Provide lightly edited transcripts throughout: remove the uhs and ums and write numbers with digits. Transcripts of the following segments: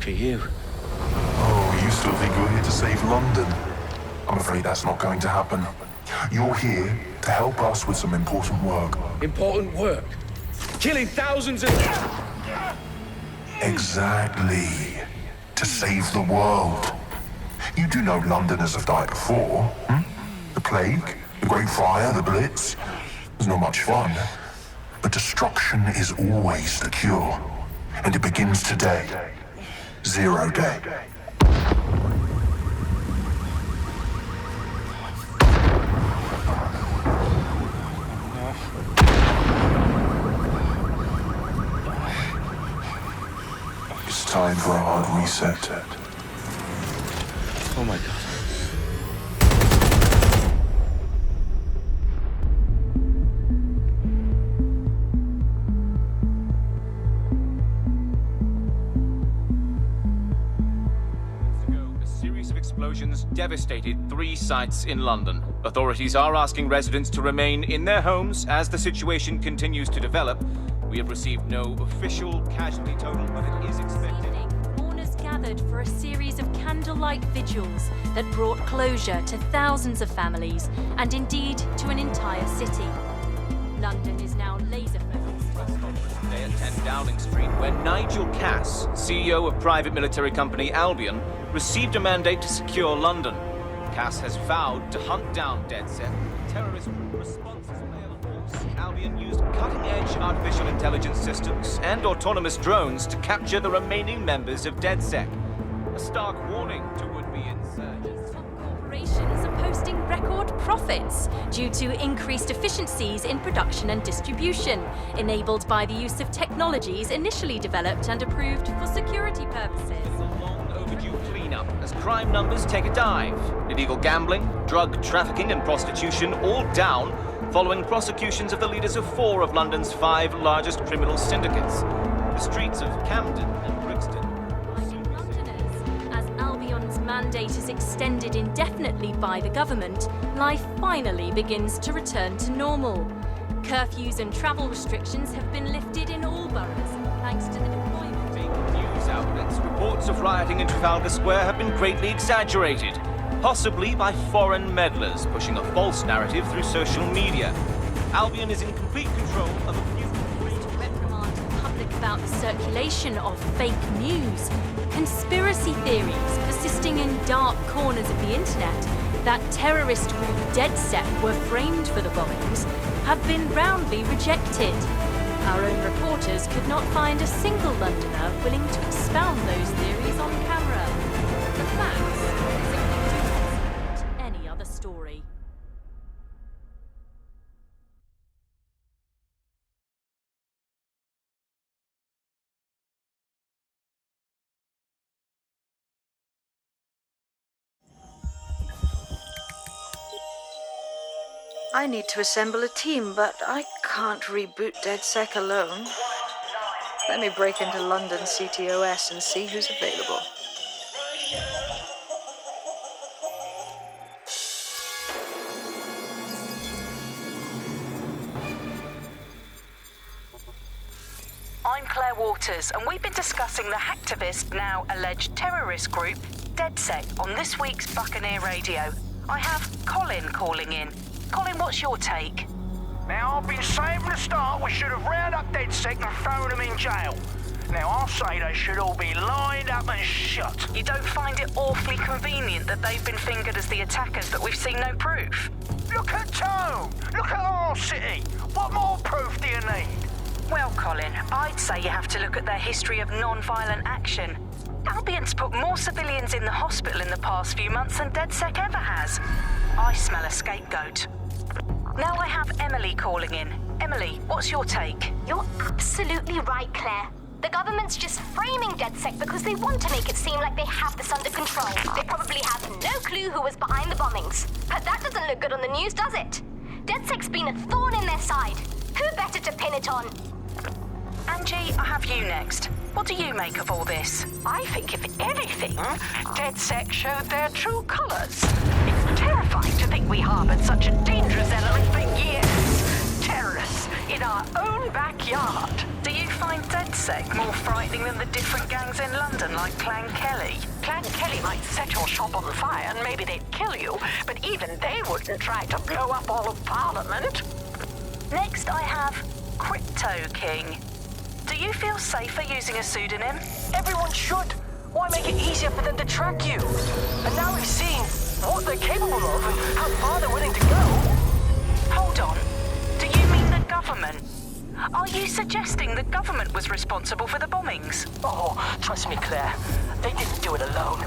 for you. Oh, you still think you're here to save London? I'm afraid that's not going to happen. You're here to help us with some important work. Important work? Killing thousands of... Exactly. To save the world. You do know Londoners have died before, hmm? The Plague, the Great Fire, the Blitz. It's not much fun. But destruction is always the cure. And it begins today. Zero Day. It's time for a hard reset. Oh my God. Explosions devastated 3 sites in London. Authorities are asking residents to remain in their homes as the situation continues to develop. We have received no official casualty total, but it is expected. Mourners gathered for a series of candlelight vigils that brought closure to thousands of families and indeed to an entire city. London is now laser-focused. Today at 10 Downing Street, where Nigel Cass, CEO of private military company Albion, received a mandate to secure London. Cass has vowed to hunt down DedSec. Terrorist responses play a force. Albion used cutting-edge artificial intelligence systems and autonomous drones to capture the remaining members of DedSec. A stark warning to would-be insurgents. Top corporations are posting record profits due to increased efficiencies in production and distribution, enabled by the use of technologies initially developed and approved for security purposes. Cleanup as crime numbers take a dive. Illegal gambling, drug trafficking and prostitution all down following prosecutions of the leaders of 4 of London's 5 largest criminal syndicates. The streets of Camden and Brixton. Londoners, as Albion's mandate is extended indefinitely by the government, life finally begins to return to normal. Curfews and travel restrictions have been lifted in all boroughs, thanks to the deployment. News outlets, reports of rioting in Trafalgar Square have been greatly exaggerated, possibly by foreign meddlers pushing a false narrative through social media. Albion is in complete control of a few... To reprimand the public about the circulation of fake news, conspiracy theories persisting in dark corners of the internet that terrorist group DedSec were framed for the bombings have been roundly rejected. Our own reporters could not find a single Londoner willing to expound those theories on camera. The facts simply do not support any other story. I need to assemble a team, but I can't reboot DedSec alone. Let me break into London CTOS and see who's available. I'm Claire Waters, and we've been discussing the hacktivist, now alleged terrorist group, DedSec, on this week's Buccaneer Radio. I have Colin calling in. Colin, what's your take? Now, I've been saying from the start we should have rounded up DedSec and thrown them in jail. Now, I'll say they should all be lined up and shot. You don't find it awfully convenient that they've been fingered as the attackers, but we've seen no proof? Look at Tone! Look at our city! What more proof do you need? Well, Colin, I'd say you have to look at their history of non-violent action. Albion's put more civilians in the hospital in the past few months than DedSec ever has. I smell a scapegoat. Now I have Emily calling in. Emily, what's your take? You're absolutely right, Claire. The government's just framing DedSec because they want to make it seem like they have this under control. They probably have no clue who was behind the bombings. But that doesn't look good on the news, does it? DedSec's been a thorn in their side. Who better to pin it on? Angie, I have you next. What do you make of all this? I think, if anything, DedSec showed their true colours. It's terrifying to think we harboured such a dangerous element for years. Terrorists in in our own backyard. Do you find DedSec more frightening than the different gangs in London, like Clan Kelly? Clan Kelly might set your shop on fire and maybe they'd kill you, but even they wouldn't try to blow up all of Parliament. Next, I have Crypto King. Do you feel safer using a pseudonym? Everyone should. Why make it easier for them to track you? And now we've seen what they're capable of and how far they're willing to go. Hold on. Do you mean the government? Are you suggesting the government was responsible for the bombings? Oh, trust me, Claire. They didn't do it alone.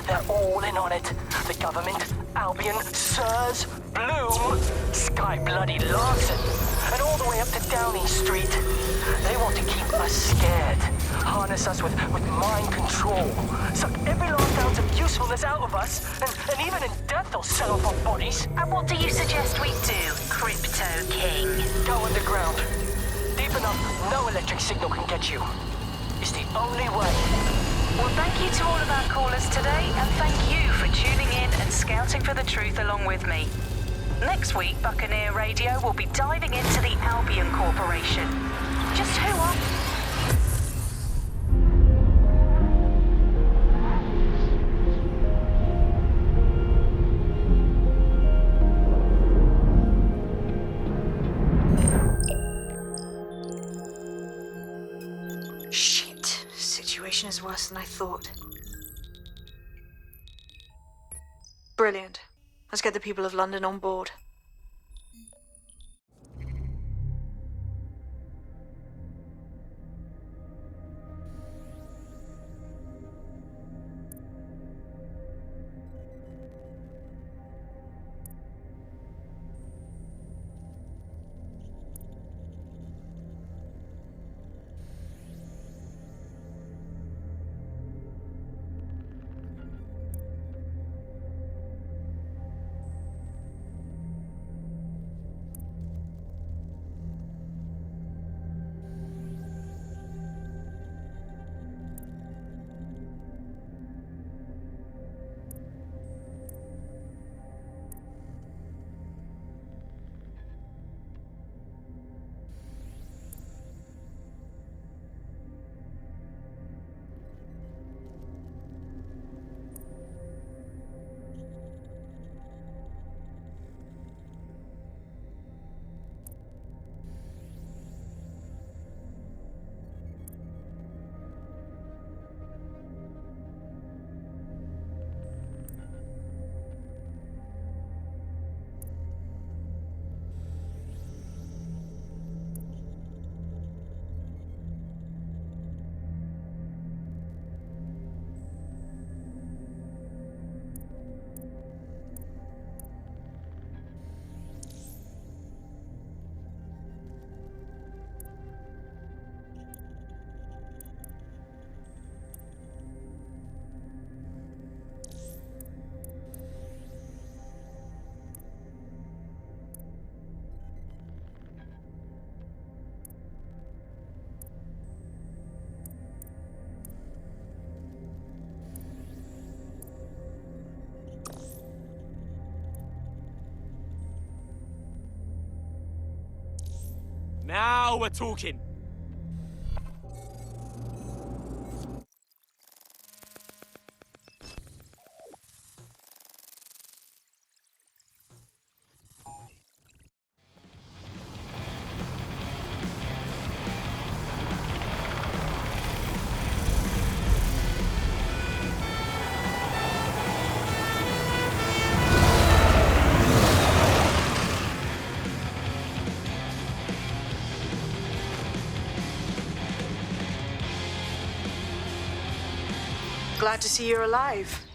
They're all in on it. The government, Albion, Sirs, Bloom, Sky Bloody Larson, and all the way up to Downing Street. They want to keep us scared. Harness us with mind control. Suck every last ounce of usefulness out of us, and even in death they'll sell off our bodies. And what do you suggest we do, Crypto King? Go underground. Deep enough, no electric signal can get you. It's the only way. Well, thank you to all of our callers today, and thank you for tuning in and scouting for the truth along with me. Next week, Buccaneer Radio will be diving into the Albion Corporation. Just who are... Shit. Situation is worse than I thought. Brilliant. Let's get the people of London on board. Now we're talking. Glad to see you're alive.